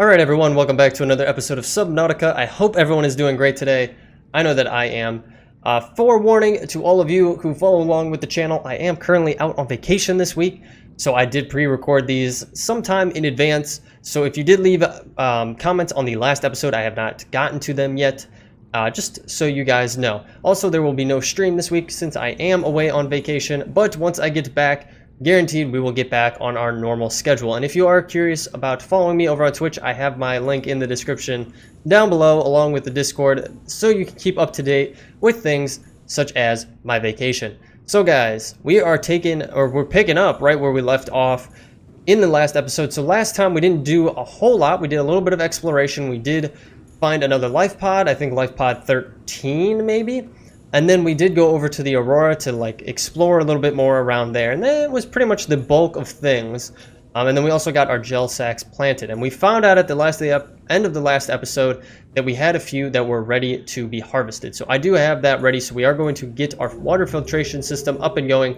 Alright everyone, welcome back to another episode of Subnautica. I hope everyone is doing great today. I know that I am. Forewarning to all of you who follow along with the channel, I am currently out on vacation this week, so I did pre-record these sometime in advance. So if you did leave comments on the last episode, I have not gotten to them yet, just so you guys know. Also, there will be no stream this week since I am away on vacation, but once I get back, guaranteed we will get back on our normal schedule. And if you are curious about following me over on Twitch, I have my link in the description down below along with the Discord, so you can keep up to date with things such as my vacation. So guys, we're picking up right where we left off in the last episode. So last time we didn't do a whole lot. We did a little bit of exploration. We did find another life pod, I think life pod 13 maybe. And then we did go over to the Aurora to like explore a little bit more around there. And that was pretty much the bulk of things. And then we also got our gel sacks planted. And we found out at the end of the last episode that we had a few that were ready to be harvested. So I do have that ready. So we are going to get our water filtration system up and going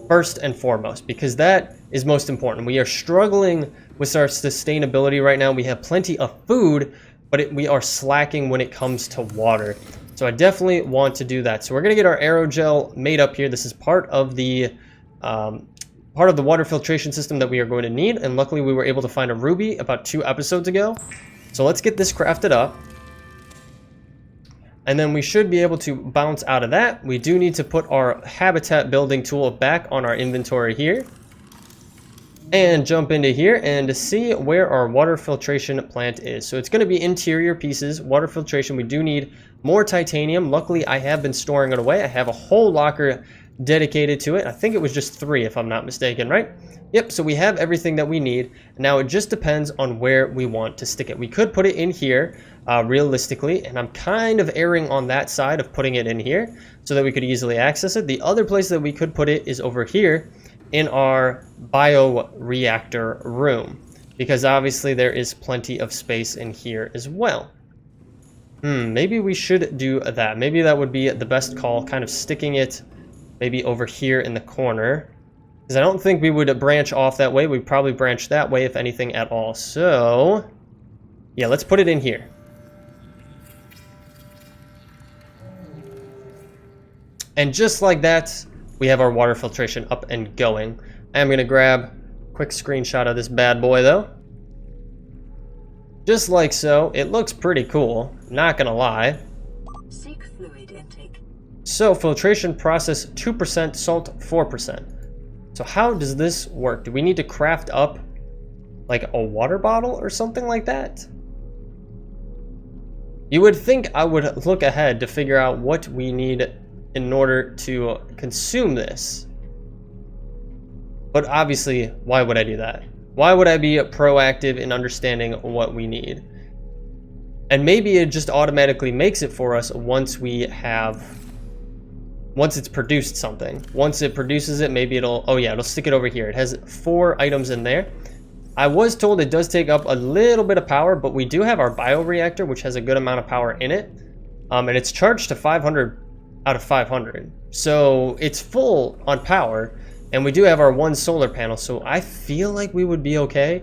first and foremost, because that is most important. We are struggling with our sustainability right now. We have plenty of food, but we are slacking when it comes to water. So I definitely want to do that. So we're going to get our aerogel made up here. This is part of the water filtration system that we are going to need. And luckily we were able to find a ruby about 2 episodes ago. So let's get this crafted up. And then we should be able to bounce out of that. We do need to put our habitat building tool back on our inventory here. And jump into here and see where our water filtration plant is. So it's going to be interior pieces, water filtration. We do need more titanium. Luckily, I have been storing it away. I have a whole locker dedicated to it. I think it was just 3 if I'm not mistaken, right? Yep, so we have everything that we need. Now it just depends on where we want to stick it. We could put it in here realistically, and I'm kind of erring on that side of putting it in here so that we could easily access it. The other place that we could put it is over here in our bioreactor room, because obviously there is plenty of space in here as well. Maybe we should do that. Maybe that would be the best call, kind of sticking it maybe over here in the corner, because I don't think we would branch off that way. We'd probably branch that way if anything at all. So yeah, let's put it in here. And just like that, we have our water filtration up and going. I'm going to grab a quick screenshot of this bad boy though. Just like so. It looks pretty cool, not going to lie. Seek fluid intake. So filtration process 2%, salt 4%. So how does this work? Do we need to craft up like a water bottle or something like that? You would think I would look ahead to figure out what we need in order to consume this. But obviously, why would I do that? Why would I be proactive in understanding what we need? And maybe it just automatically makes it for us once it's produced something. Once it produces it, maybe it'll stick it over here. It has 4 items in there. I was told it does take up a little bit of power, but we do have our bioreactor, which has a good amount of power in it. And it's charged to 500 out of 500. So it's full on power. And we do have our 1 solar panel, so I feel like we would be okay.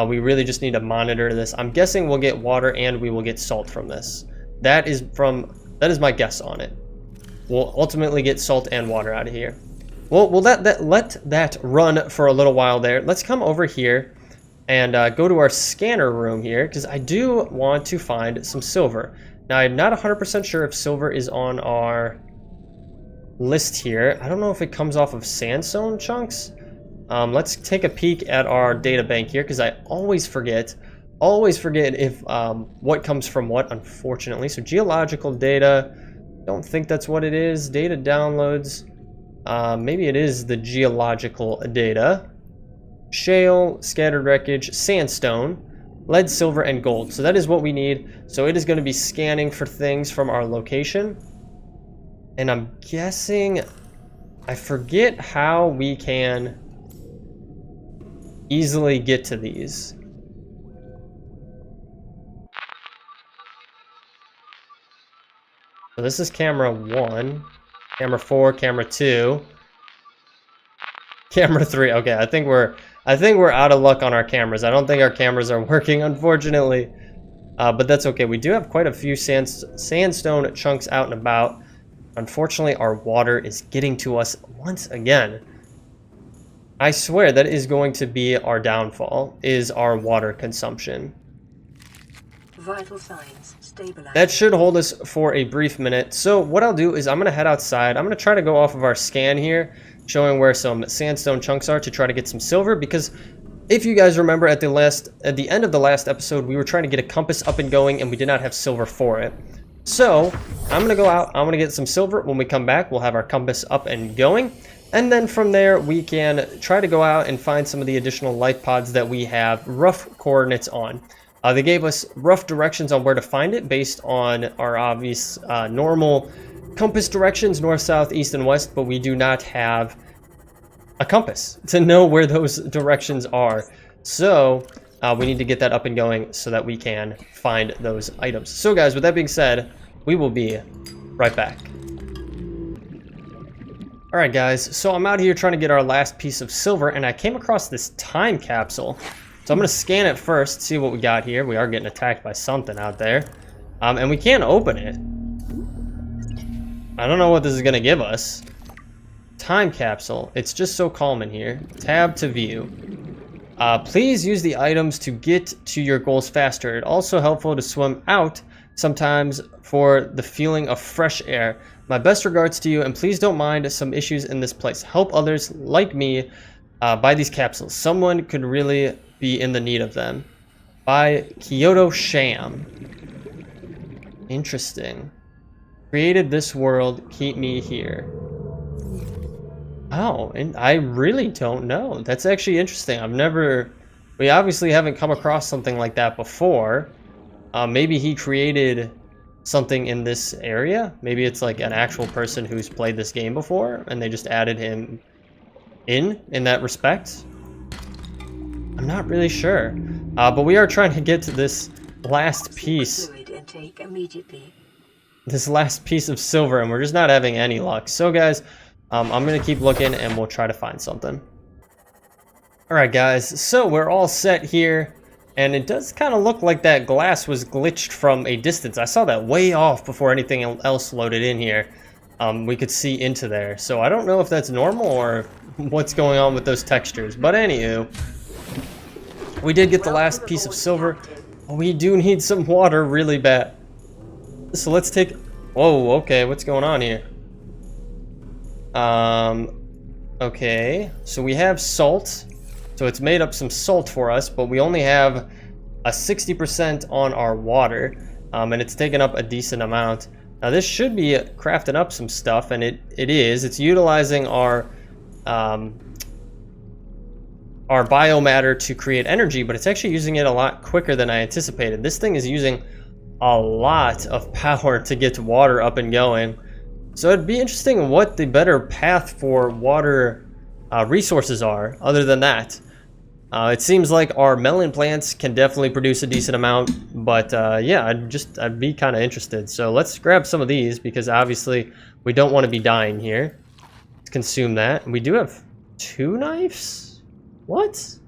We really just need to monitor this. I'm guessing we'll get water and we will get salt from this. That is my guess on it. We'll ultimately get salt and water out of here. Well, we'll let that run for a little while there. Let's come over here and go to our scanner room here, because I do want to find some silver. Now, I'm not 100% sure if silver is on our list here. I don't know if it comes off of sandstone chunks. Let's take a peek at our data bank here, because I always forget if what comes from what, unfortunately. So geological data, don't think that's what it is. Data downloads, maybe it is the geological data. Shale, scattered wreckage, sandstone, lead, silver, and gold. So that is what we need. So it is going to be scanning for things from our location. And I'm guessing, I forget how we can easily get to these. So this is camera 1, camera 4, camera 2, camera 3. Okay, I think we're I think we're out of luck on our cameras. I don't think our cameras are working, unfortunately. But that's okay. We do have quite a few sandstone chunks out and about. Unfortunately, our water is getting to us once again. I swear that is going to be our downfall, is our water consumption. Vital signs stabilized. That should hold us for a brief minute. So what I'll do is I'm going to head outside. I'm going to try to go off of our scan here, showing where some sandstone chunks are to try to get some silver, because if you guys remember at the end of the last episode, we were trying to get a compass up and going and we did not have silver for it. So I'm going to go out, I'm going to get some silver. When we come back, we'll have our compass up and going. And then from there, we can try to go out and find some of the additional life pods that we have rough coordinates on. They gave us rough directions on where to find it based on our obvious normal compass directions, north, south, east, and west, but we do not have a compass to know where those directions are. So we need to get that up and going so that we can find those items. So guys, with that being said, we will be right back. Alright guys, so I'm out here trying to get our last piece of silver, and I came across this time capsule. So I'm going to scan it first, see what we got here. We are getting attacked by something out there. And we can't open it. I don't know what this is going to give us. Time capsule. It's just so calm in here. Tab to view. Please use the items to get to your goals faster. It's also helpful to swim out sometimes for the feeling of fresh air. My best regards to you, and please don't mind some issues in this place. Help others like me buy these capsules. Someone could really be in the need of them. By Kyoto Sham. Interesting. Created this world, keep me here. Oh, and I really don't know. That's actually interesting. We obviously haven't come across something like that before. Maybe he created something in this area. Maybe it's like an actual person who's played this game before and they just added him in that respect. I'm not really sure. But we are trying to get to this last piece. Fluid intake immediately. This last piece of silver, and we're just not having any luck. So guys, I'm going to keep looking and we'll try to find something. Alright guys, so we're all set here. And it does kind of look like that glass was glitched from a distance. I saw that way off before anything else loaded in here. We could see into there. So I don't know if that's normal or what's going on with those textures. But anywho, we did get the last piece of silver. We do need some water really bad. So let's take... Whoa, okay, what's going on here? Okay, so we have salt. So it's made up some salt for us, but we only have a 60% on our water, and it's taken up a decent amount. Now this should be crafting up some stuff, and it is. It's utilizing our biomatter to create energy, but it's actually using it a lot quicker than I anticipated. This thing is using a lot of power to get water up and going. So it'd be interesting what the better path for water resources are, other than that. It seems like our melon plants can definitely produce a decent amount, but yeah, I'd be kind of interested. So let's grab some of these, because obviously we don't want to be dying here. Let's consume that. We do have 2 knives? What?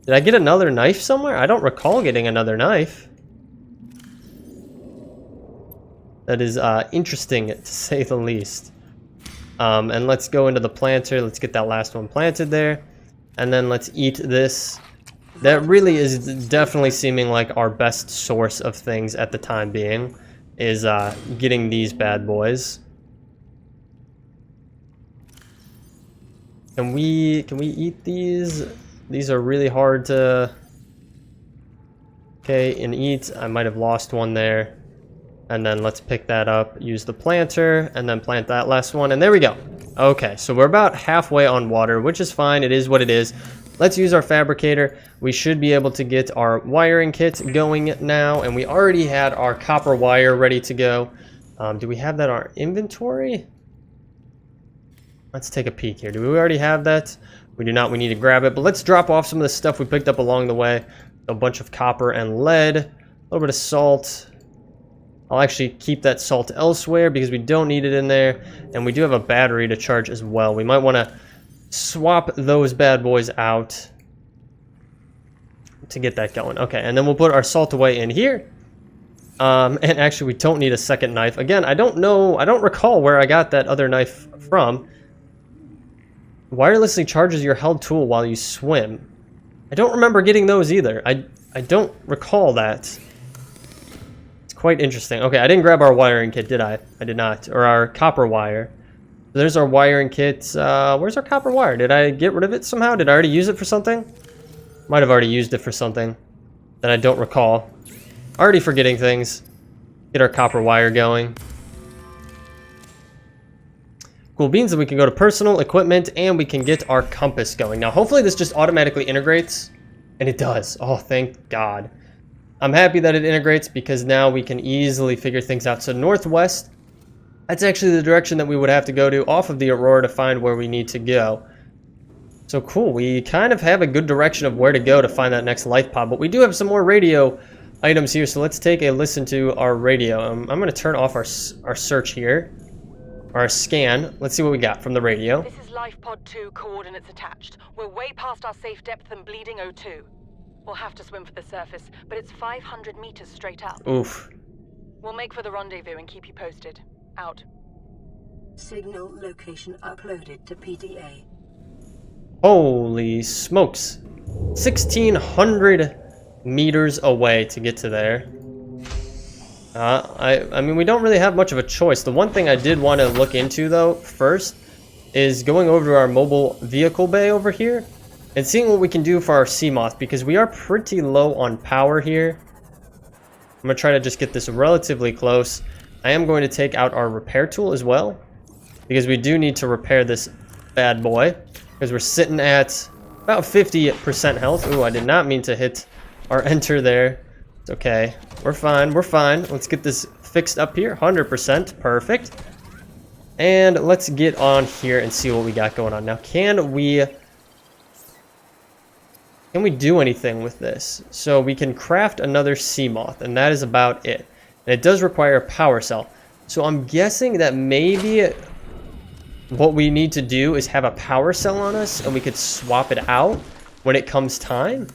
Did I get another knife somewhere? I don't recall getting another knife. That is interesting, to say the least. And let's go into the planter. Let's get that last one planted there. And then let's eat this. That really is definitely seeming like our best source of things at the time being, is getting these bad boys. Can we eat these? These are really hard to... Okay, and eat. I might have lost one there. And then let's pick that up, use the planter, and then plant that last one, and there we go. Okay, so we're about halfway on water, which is fine. It is what it is. Let's use our fabricator. We should be able to get our wiring kit going now, and we already had our copper wire ready to go. Do we have that in our inventory? Let's take a peek here. Do we already have that? We do not. We need to grab it, but let's drop off some of the stuff we picked up along the way. A bunch of copper and lead, a little bit of salt. I'll actually keep that salt elsewhere because we don't need it in there. And we do have a battery to charge as well. We might want to swap those bad boys out. to get that going. Okay, and then we'll put our salt away in here. And actually, we don't need a second knife. Again, I don't know, I don't recall where I got that other knife from. Wirelessly charges your held tool while you swim. I don't remember getting those either. I don't recall that. It's quite interesting. Okay, I didn't grab our wiring kit, did I? I did not. Or our copper wire. So there's our wiring kit. Where's our copper wire? Did I get rid of it somehow? Did I already use it for something? Might have already used it for something that I don't recall. Already forgetting things. Get our copper wire going. Cool beans, and we can go to personal equipment and we can get our compass going. Now, hopefully this just automatically integrates, and it does. Oh, thank God. I'm happy that it integrates because now we can easily figure things out. So northwest, that's actually the direction that we would have to go to off of the Aurora to find where we need to go. So cool, we kind of have a good direction of where to go to find that next life pod, but we do have some more radio items here, so let's take a listen to our radio. I'm going to turn off our search here. Our scan. Let's see what we got from the radio. This is Life Pod 2, coordinates attached. We're way past our safe depth and bleeding O2. We'll have to swim for the surface, but it's 500 meters straight up. Oof. We'll make for the rendezvous and keep you posted. Out. Signal location uploaded to PDA. Holy smokes. 1,600 meters away to get to there. I mean, we don't really have much of a choice. The one thing I did want to look into, though, first, is going over to our mobile vehicle bay over here and seeing what we can do for our Seamoth, because we are pretty low on power here. I'm going to try to just get this relatively close. I am going to take out our repair tool as well, because we do need to repair this bad boy, because we're sitting at about 50% health. Ooh, I did not mean to hit our enter there. It's okay. We're fine. We're fine. Let's get this fixed up here. 100%. Perfect. And let's get on here and see what we got going on. Now, can we do anything with this? So we can craft another Seamoth, and that is about it. And it does require a power cell. So I'm guessing that maybe what we need to do is have a power cell on us, and we could swap it out when it comes time.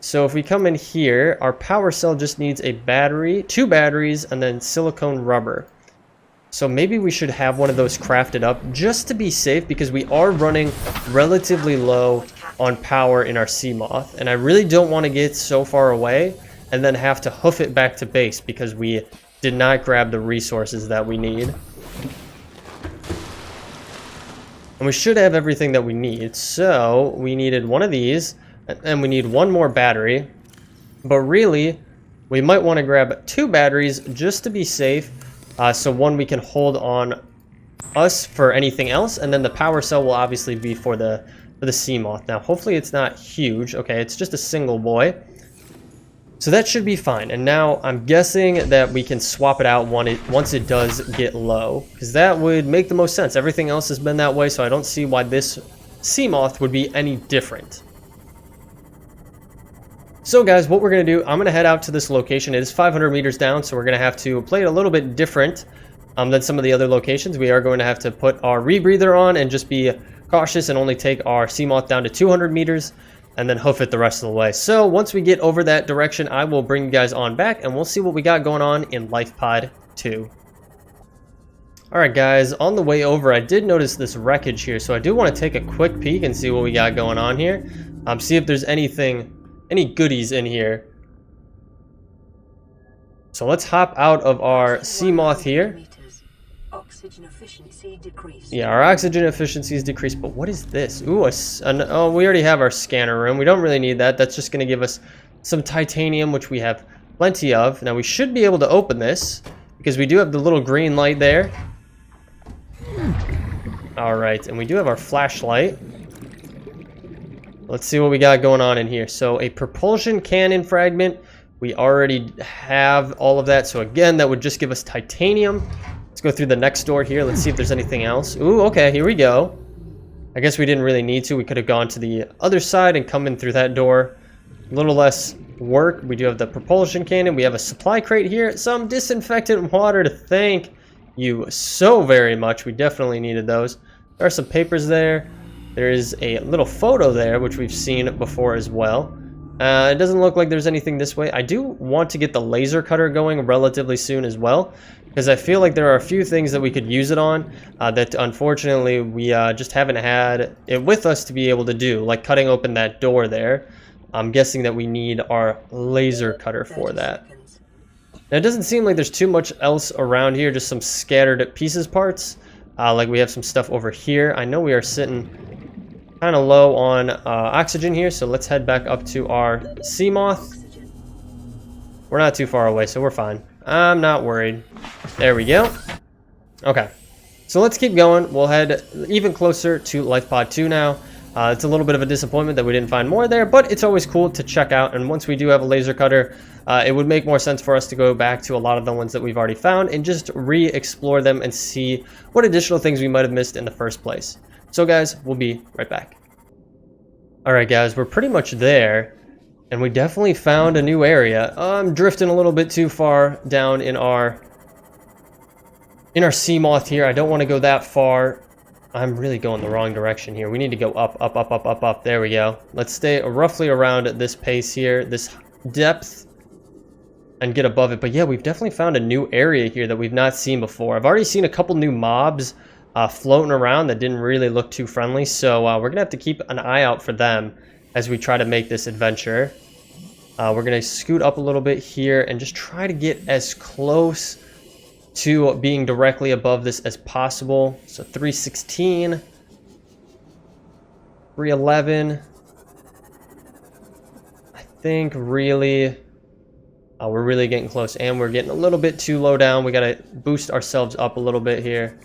So if we come in here, our power cell just needs a battery, 2 batteries, and then silicone rubber. So maybe we should have one of those crafted up just to be safe, because we are running relatively low on power in our Seamoth. And I really don't want to get so far away and then have to hoof it back to base because we did not grab the resources that we need. And we should have everything that we need. So we needed one of these. And we need one more battery, but really we might want to grab 2 batteries just to be safe, so one we can hold on us for anything else, and then the power cell will obviously be for the Seamoth. Now hopefully it's not huge. Okay, it's just a single boy, so that should be fine. And now I'm guessing that we can swap it out once it does get low, because that would make the most sense. Everything else has been that way, so I don't see why this Seamoth would be any different. So guys, what we're going to do, I'm going to head out to this location. It is 500 meters down, so we're going to have to play it a little bit different than some of the other locations. We are going to have to put our rebreather on and just be cautious and only take our Seamoth down to 200 meters and then hoof it the rest of the way. So once we get over that direction, I will bring you guys on back and we'll see what we got going on in Life Pod 2. Alright guys, on the way over, I did notice this wreckage here, so I do want to take a quick peek and see what we got going on here. See if there's any goodies in here. So let's hop out of our Seamoth here. Oxygen efficiency decreased. Yeah, our oxygen efficiency is decreased, but what is this? Ooh, oh, we already have our scanner room. We don't really need that. That's just going to give us some titanium, which we have plenty of. Now we should be able to open this because we do have the little green light there. All right, and we do have our flashlight. Let's see what we got going on in here. So a propulsion cannon fragment. We already have all of that. So again, that would just give us titanium. Let's go through the next door here. Let's see if there's anything else. Ooh, okay, here we go. I guess we didn't really need to. We could have gone to the other side and come in through that door. A little less work. We do have the propulsion cannon. We have a supply crate here. Some disinfectant water to thank you so very much. We definitely needed those. There are some papers there. There is a little photo there, which we've seen before as well. It doesn't look like there's anything this way. I do want to get the laser cutter going relatively soon as well, because I feel like there are a few things that we could use it on that unfortunately we just haven't had it with us to be able to do, like cutting open that door there. I'm guessing that we need our laser cutter for that. Now, it doesn't seem like there's too much else around here, just some scattered pieces parts. Like we have some stuff over here. I know we are sitting kind of low on oxygen here, so let's head back up to our sea moth. We're not too far away, so we're fine. I'm not worried. There we go. Okay, so let's keep going. We'll head even closer to Life Pod 2 now. It's a little bit of a disappointment that we didn't find more there, but it's always cool to check out. And once we do have a laser cutter, it would make more sense for us to go back to a lot of the ones that we've already found and just re-explore them and see what additional things we might have missed in the first place. So guys, we'll be right back. Alright guys, we're pretty much there, and we definitely found a new area. I'm drifting a little bit too far down in our sea moth here. I don't want to go that far. I'm really going the wrong direction here. We need to go up, up, up, up, up, up. There we go. Let's stay roughly around this pace here, this depth, and get above it. But yeah, we've definitely found a new area here that we've not seen before. I've already seen a couple new mobs floating around that didn't really look too friendly, so we're gonna have to keep an eye out for them as we try to make this adventure. We're gonna scoot up a little bit here and just try to get as close to being directly above this as possible. So 316, 311. I think really we're really getting close, and we're getting a little bit too low down. We gotta boost ourselves up a little bit here.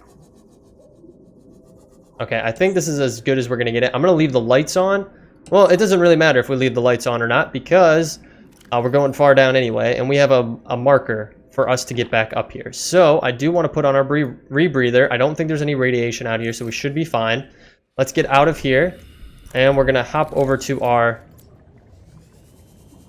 Okay, I think this is as good as we're gonna get it. I'm gonna leave the lights on. Well, it doesn't really matter if we leave the lights on or not, because we're going far down anyway, and we have a marker for us to get back up here. So I do want to put on our rebreather. I don't think there's any radiation out here, so we should be fine. Let's get out of here, and we're gonna hop over to our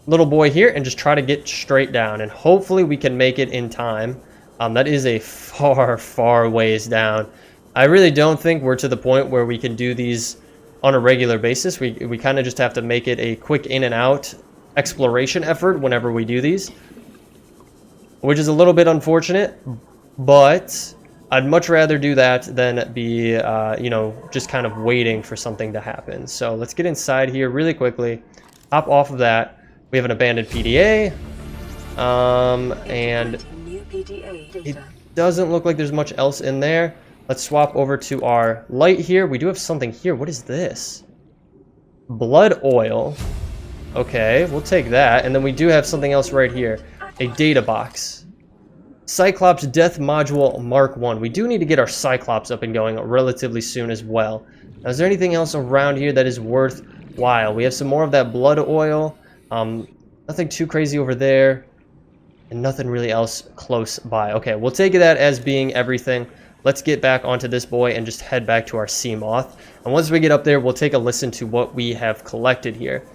little boy here and just try to get straight down, and hopefully we can make it in time. That is a far ways down. I really don't think we're to the point where we can do these on a regular basis. We kind of just have to make it a quick in and out exploration effort whenever we do these, which is a little bit unfortunate, but I'd much rather do that than be, you know, just kind of waiting for something to happen. So let's get inside here really quickly, hop off of that. We have an abandoned PDA, and it doesn't look like there's much else in there. Let's swap over to our light here. We do have something here. What is this? Blood oil. Okay, we'll take that. And then we do have something else right here. A data box. Cyclops Death Module Mark 1. We do need to get our Cyclops up and going relatively soon as well. Now, is there anything else around here that is worthwhile? We have some more of that blood oil. Nothing too crazy over there. And nothing really else close by. Okay, we'll take that as being everything. Let's get back onto this boy and just head back to our sea moth. And once we get up there, we'll take a listen to what we have collected here.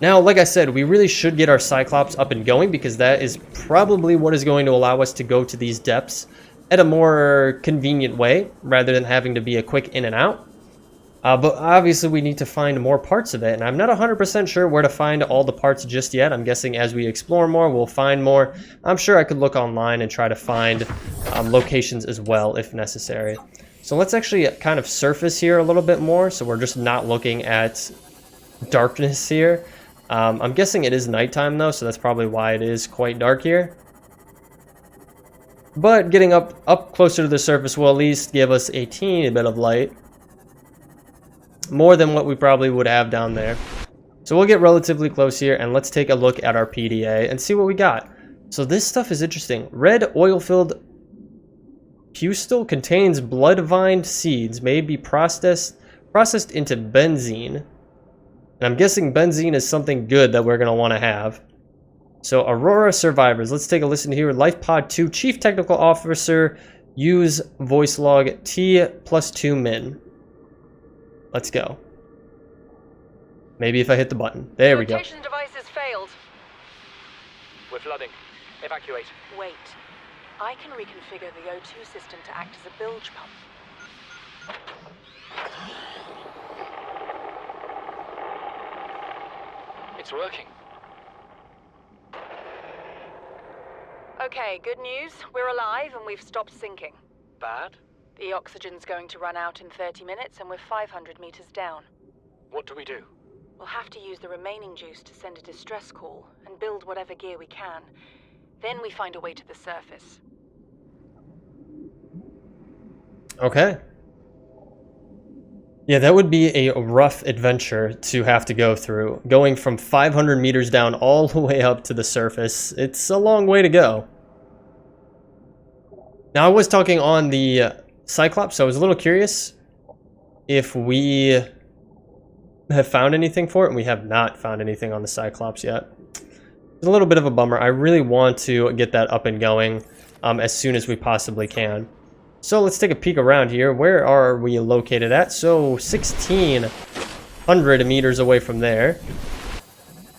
Now, like I said, we really should get our Cyclops up and going, because that is probably what is going to allow us to go to these depths at a more convenient way, rather than having to be a quick in and out. But obviously we need to find more parts of it, and I'm not 100% sure where to find all the parts just yet. I'm guessing as we explore more, we'll find more. I'm sure I could look online and try to find locations as well if necessary. So let's actually kind of surface here a little bit more, so we're just not looking at darkness here. I'm guessing it is nighttime though, so that's probably why it is quite dark here. But getting up closer to the surface will at least give us a teeny bit of light. More than what we probably would have down there. So we'll get relatively close here, and let's take a look at our PDA and see what we got. So this stuff is interesting. Red oil-filled pustil contains blood-vined seeds, may be processed into benzene. And I'm guessing benzene is something good that we're going to want to have. So Aurora survivors. Let's take a listen here. Life Pod 2 Chief Technical Officer. Use voice log T+2 min. Let's go. Maybe if I hit the button. There we go. Filtration devices failed. We're flooding. Evacuate. Wait. I can reconfigure the O2 system to act as a bilge pump. It's working. Okay, good news. We're alive and we've stopped sinking. Bad? The oxygen's going to run out in 30 minutes and we're 500 meters down. What do we do? We'll have to use the remaining juice to send a distress call and build whatever gear we can. Then we find a way to the surface. Okay. Yeah, that would be a rough adventure to have to go through. Going from 500 meters down all the way up to the surface. It's a long way to go. Now, I was talking on the Cyclops, so I was a little curious if we have found anything for it, and we have not found anything on the Cyclops yet. It's a little bit of a bummer. I really want to get that up and going as soon as we possibly can. So let's take a peek around here. Where are we located at? So 1,600 meters away from there.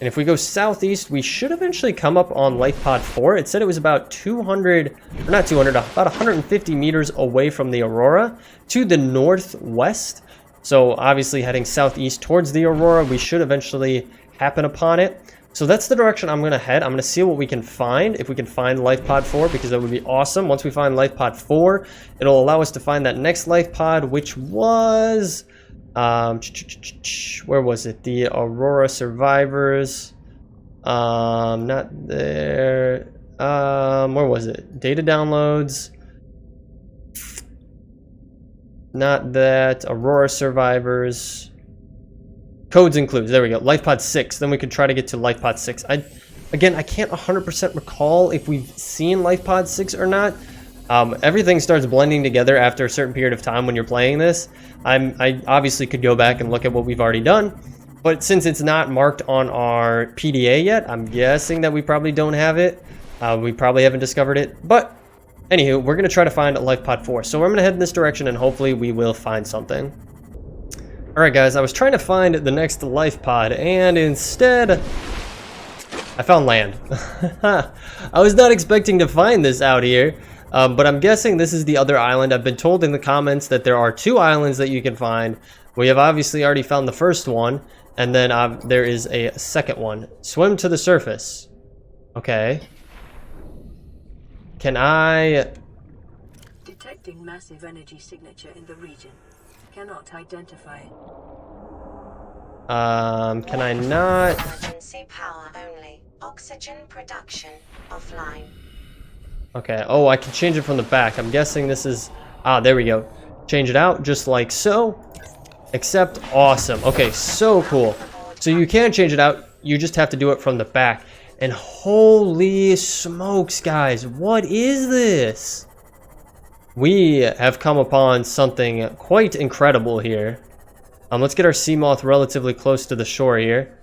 And if we go southeast, we should eventually come up on Life Pod 4. It said it was about 200, or not 200, about 150 meters away from the Aurora to the northwest. So obviously heading southeast towards the Aurora, we should eventually happen upon it. So that's the direction I'm going to head. I'm going to see what we can find, if we can find Life Pod 4, because that would be awesome. Once we find Life Pod 4, it'll allow us to find that next Life Pod, which was... where was it? The Aurora Survivors. Not there. Where was it? Data downloads. Not that. Aurora Survivors. Codes and clues. There we go. Life Pod 6. Then we could try to get to Life Pod 6. Again, I can't 100% recall if we've seen Life Pod 6 or not. Everything starts blending together after a certain period of time when you're playing this. I obviously could go back and look at what we've already done, but since it's not marked on our PDA yet, I'm guessing that we probably don't have it. We probably haven't discovered it, but anywho, we're going to try to find Life Pod 4. So I'm going to head in this direction and hopefully we will find something. Alright guys, I was trying to find the next Life Pod and instead I found land. I was not expecting to find this out here. But I'm guessing this is the other island. I've been told in the comments that there are 2 islands that you can find. We have obviously already found the first one, and then there is a second one. Swim to the surface. Okay. Can I... Detecting massive energy signature in the region. Cannot identify it. Can I not... Emergency power only. Oxygen production offline. Okay, oh, I can change it from the back. I'm guessing this is... Ah, there we go. Change it out, just like so. Except, awesome. Okay, so cool. So you can change it out, you just have to do it from the back. And holy smokes, guys, what is this? We have come upon something quite incredible here. Let's get our sea moth relatively close to the shore here.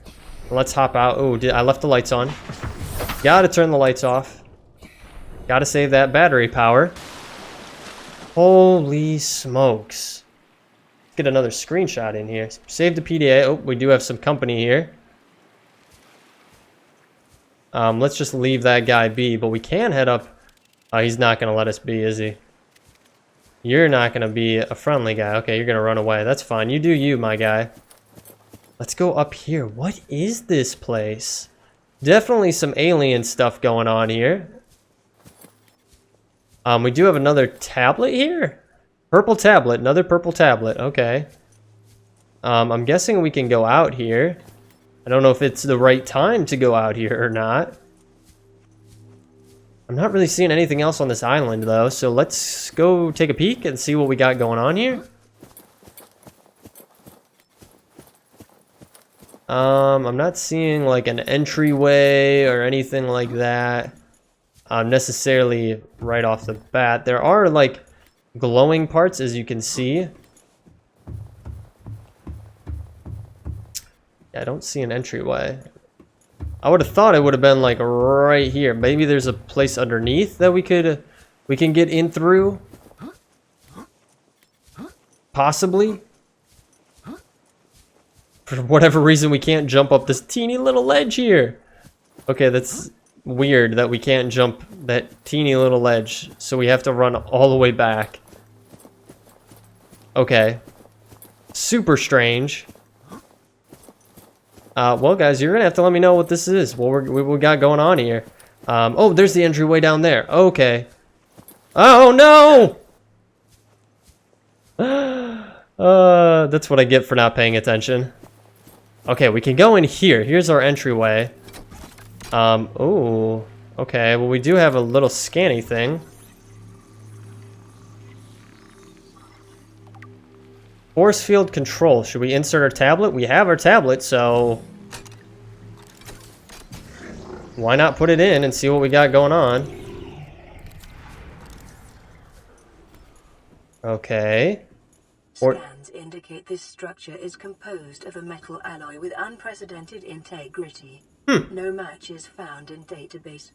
Let's hop out. Oh, I left the lights on. Gotta turn the lights off. Gotta save that battery power. Holy smokes. Let's get another screenshot in here. Save the PDA. Oh, we do have some company here. Let's just leave that guy be, but we can head up. He's not gonna let us be, is he? You're not gonna be a friendly guy. Okay, you're gonna run away. That's fine. You do you, my guy. Let's go up here. What is this place? Definitely some alien stuff going on here. We do have another tablet here. Purple tablet. Another purple tablet. Okay. I'm guessing we can go out here. I don't know if it's the right time to go out here or not. I'm not really seeing anything else on this island, though, so let's go take a peek and see what we got going on here. I'm not seeing, like, an entryway or anything like that necessarily right off the bat. There are, like, glowing parts, as you can see. Yeah, I don't see an entryway. I would have thought it would have been like right here. Maybe there's a place underneath that we can get in through. Possibly. For whatever reason, we can't jump up this teeny little ledge here. Okay, that's weird that we can't jump that teeny little ledge. So we have to run all the way back. Okay. Super strange. Well, guys, you're gonna have to let me know what this is. What we got going on here. Oh, there's the entryway down there. Okay. Oh, no! That's what I get for not paying attention. Okay, we can go in here. Here's our entryway. Oh, okay. Well, we do have a little scanny thing. Force field control. Should we insert our tablet? We have our tablet, so why not put it in and see what we got going on? Okay. Scans indicate this structure is composed of a metal alloy with unprecedented integrity. No match is found in database.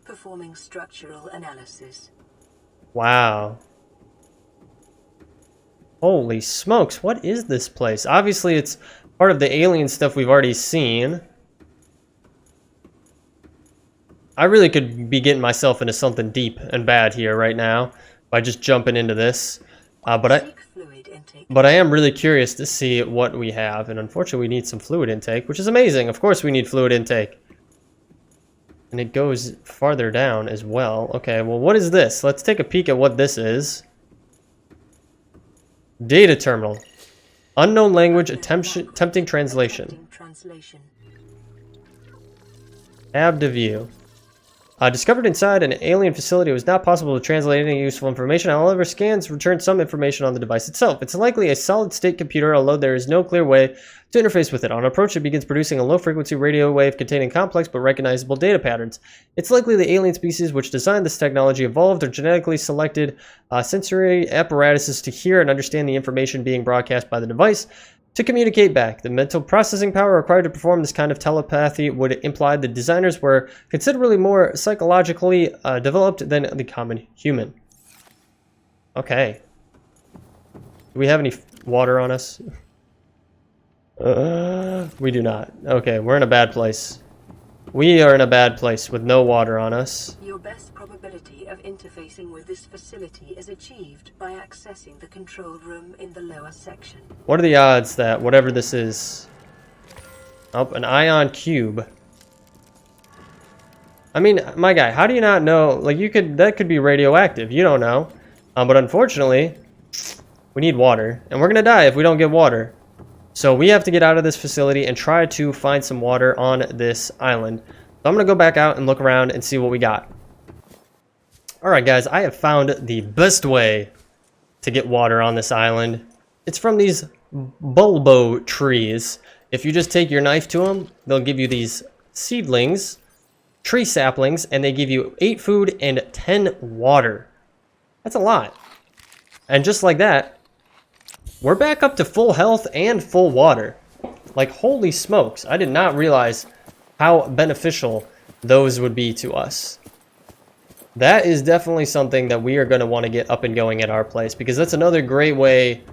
Performing structural analysis. Wow. Holy smokes, what is this place? Obviously, it's part of the alien stuff we've already seen. I really could be getting myself into something deep and bad here right now by just jumping into this. But I am really curious to see what we have. And unfortunately, we need some fluid intake, which is amazing. Of course we need fluid intake. And it goes farther down as well. Okay, well, what is this? Let's take a peek at what this is. Data terminal. Unknown language attempting translation. Tab to view. Discovered inside an alien facility, it was not possible to translate any useful information. However, scans return some information on the device itself. It's likely a solid-state computer, although there is no clear way to interface with it. On approach, it begins producing a low-frequency radio wave containing complex but recognizable data patterns. It's likely the alien species which designed this technology evolved or genetically selected sensory apparatuses to hear and understand the information being broadcast by the device to communicate back. The mental processing power required to perform this kind of telepathy would imply the designers were considerably more psychologically developed than the common human. Okay. Do we have any water on us? We do not. Okay, we're in a bad place. We are in a bad place with no water on us. Your best probability of interfacing with this facility is achieved by accessing the control room in the lower section. What are the odds that whatever this is... Oh, an ion cube. I mean, my guy, how do you not know? Like, that could be radioactive. You don't know. But unfortunately, we need water. And we're gonna die if we don't get water. So we have to get out of this facility and try to find some water on this island. So I'm going to go back out and look around and see what we got. Alright guys, I have found the best way to get water on this island. It's from these bulbo trees. If you just take your knife to them, they'll give you these seedlings, tree saplings, and they give you 8 food and 10 water. That's a lot. And just like that, we're back up to full health and full water. Like, holy smokes. I did not realize how beneficial those would be to us. That is definitely something that we are going to want to get up and going at our place, because that's another great way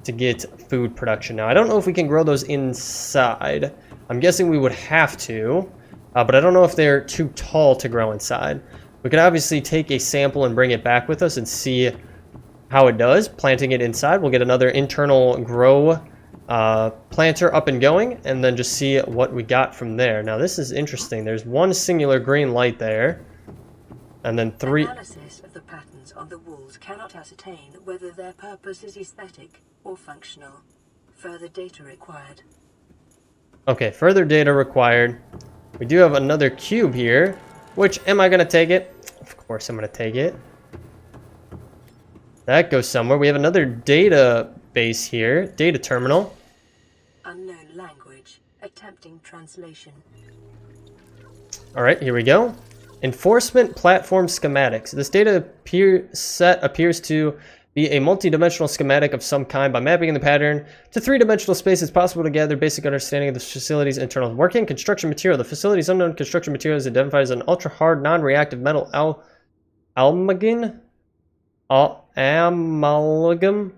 to get food production. Now, I don't know if we can grow those inside. I'm guessing we would have to, but I don't know if they're too tall to grow inside. We could obviously take a sample and bring it back with us and see how it does. Planting it inside, we'll get another internal grow planter up and going, and then just see what we got from there. Now this is interesting. There's one singular green light there, and then 3. Analysis of the patterns on the walls cannot ascertain whether their purpose is aesthetic or functional. Further data required. Okay, further data required. We do have another cube here, which, am I going to take it? Of course I'm going to take it. That goes somewhere. We have another database here. Data terminal. Unknown language. Attempting translation. Alright, here we go. Enforcement platform schematics. This data set appears to be a multi-dimensional schematic of some kind. By mapping the pattern to 3-dimensional space, it's possible to gather basic understanding of the facility's internal working. Construction material. The facility's unknown construction material is identified as an ultra-hard, non-reactive metal amalgam.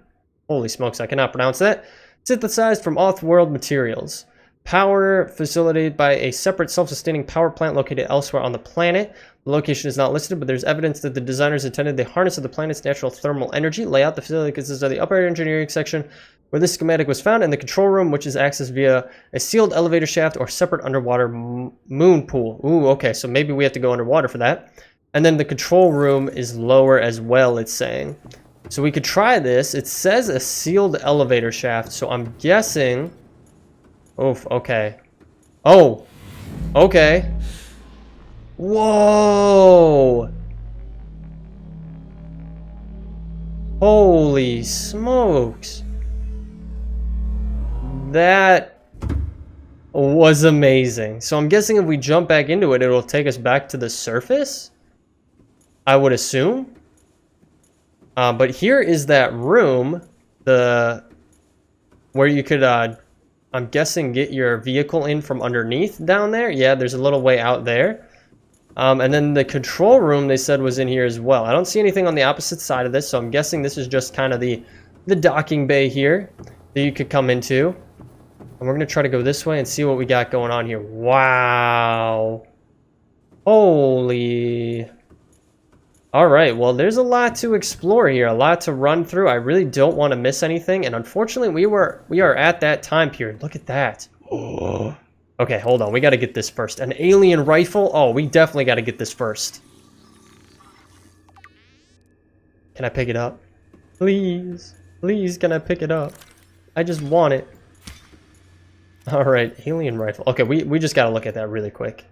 Holy smokes, I cannot pronounce that. Synthesized from off-world materials. power facilitated by a separate self-sustaining power plant located elsewhere on the planet. The location is not listed, but there's evidence that the designers intended the harness of the planet's natural thermal energy. Layout: the facility consists of the upper engineering section, where this schematic was found, and the control room, which is accessed via a sealed elevator shaft or separate underwater moon pool. Ooh, okay, so maybe we have to go underwater for that. And then the control room is lower as well, it's saying. So we could try this. It says a sealed elevator shaft, so I'm guessing... Oof, okay. Oh! Okay. Whoa! Holy smokes! That was amazing. So I'm guessing if we jump back into it, it'll take us back to the surface? I would assume. But here is that room, where you could, I'm guessing, get your vehicle in from underneath down there. Yeah, there's a little way out there. And then the control room, they said, was in here as well. I don't see anything on the opposite side of this, so I'm guessing this is just kind of the docking bay here that you could come into. And we're going to try to go this way and see what we got going on here. Wow. Holy... All right, well, there's a lot to explore here, a lot to run through. I really don't want to miss anything, and unfortunately, we are at that time period. Look at that. Oh. Okay, hold on. We got to get this first. An alien rifle? Oh, we definitely got to get this first. Can I pick it up? Please. Please, can I pick it up? I just want it. All right, alien rifle. Okay, we just got to look at that really quick.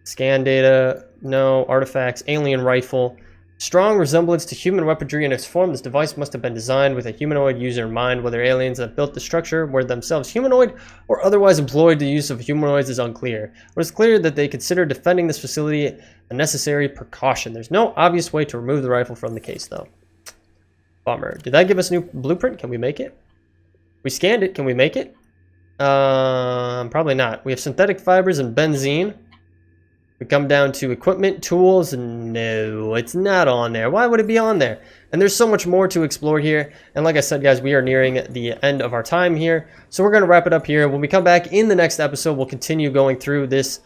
Scan data. No. Artifacts. Alien rifle. Strong resemblance to human weaponry in its form, this device must have been designed with a humanoid user in mind. Whether aliens that built the structure were themselves humanoid or otherwise employed the use of humanoids is unclear. But it's clear that they consider defending this facility a necessary precaution. There's no obvious way to remove the rifle from the case, though. Bummer. Did that give us a new blueprint? Can we make it? We scanned it. Can we make it? Probably not. We have synthetic fibers and benzene. We come down to equipment, tools, and no, it's not on there. Why would it be on there? And there's so much more to explore here. And like I said, guys, we are nearing the end of our time here. So we're going to wrap it up here. When we come back in the next episode, we'll continue going through this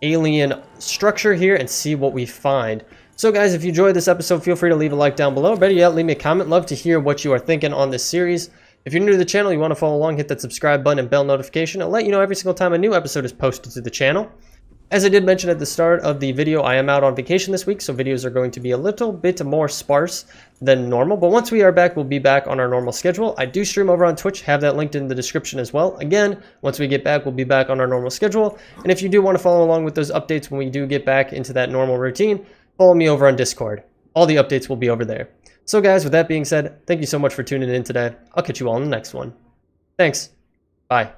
alien structure here and see what we find. So guys, if you enjoyed this episode, feel free to leave a like down below. Better yet, leave me a comment. Love to hear what you are thinking on this series. If you're new to the channel, you want to follow along, hit that subscribe button and bell notification. It'll let you know every single time a new episode is posted to the channel. As I did mention at the start of the video, I am out on vacation this week, so videos are going to be a little bit more sparse than normal. But once we are back, we'll be back on our normal schedule. I do stream over on Twitch, have that linked in the description as well. Again, once we get back, we'll be back on our normal schedule. And if you do want to follow along with those updates when we do get back into that normal routine, follow me over on Discord. All the updates will be over there. So guys, with that being said, thank you so much for tuning in today. I'll catch you all in the next one. Thanks. Bye.